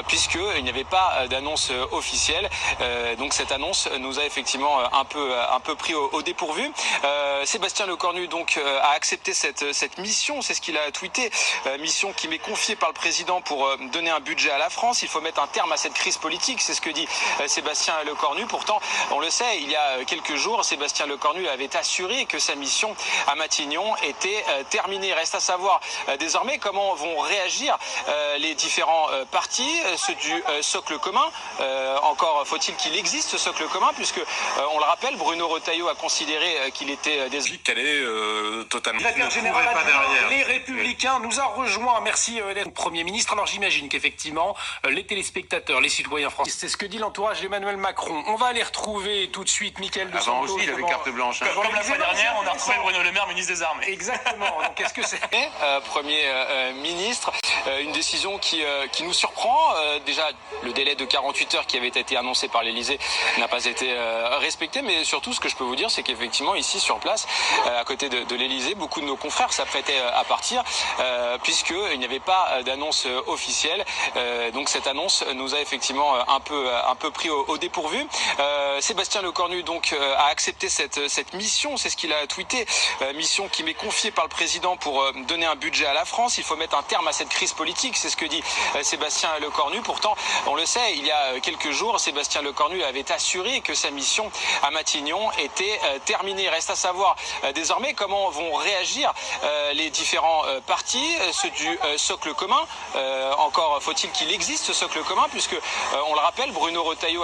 puisqu'il n'y avait pas d'annonce officielle. Donc cette annonce nous a effectivement un peu pris au dépourvu. Sébastien Lecornu donc a accepté cette mission, c'est ce qu'il a tweeté, mission qui m'est confiée par le président pour donner un budget à la France. Il faut mettre un terme à cette crise politique, c'est ce que dit Sébastien Lecornu. Pourtant, on le sait, il y a quelques jours, Sébastien Lecornu avait assuré que sa mission à Matignon était terminée. Reste à savoir désormais comment vont réagir les différents partis, ceux du socle commun. Encore faut-il qu'il existe ce socle commun, puisque on le rappelle, Bruno Retailleau a considéré qu'il était qu'elle est totalement. Secrétaire général adjoint Les Républicains nous a rejoint. Merci Premier ministre. Alors j'imagine qu'effectivement les téléspectateurs, les citoyens français, c'est ce que dit l'entourage d'Emmanuel Macron. On va aller retrouver tout de suite Mickaël de Santos. Avant aussi, il avait carte blanche. Comme la fois dernière, on a retrouvé Bruno Le Maire, ministre des Armées. Exactement. Donc est-ce que c'est Premier ministre, une décision qui nous surprend. Déjà, le délai de 48 heures qui avait été annoncé par l'Élysée n'a pas été respecté, mais surtout ce que je peux vous dire, c'est qu'effectivement ici sur place, à côté de l'Élysée, beaucoup de nos confrères s'apprêtaient à partir, puisqu'il n'y avait pas d'annonce officielle. Donc cette annonce nous a effectivement un peu pris au dépourvu. Sébastien Lecornu donc a accepté cette mission, c'est ce qu'il a tweeté, mission qui m'est confiée par le président pour donner un budget à la France. Il faut mettre un terme à cette crise politique, c'est ce que dit Sébastien Lecornu. Pourtant, on le sait, il y a quelques jours, Sébastien Lecornu avait assuré que sa mission à Matignon était terminée. Reste à savoir désormais comment vont réagir les différents partis, ceux du socle commun. Encore faut-il qu'il existe ce socle commun, puisque on le rappelle, Bruno Retailleau a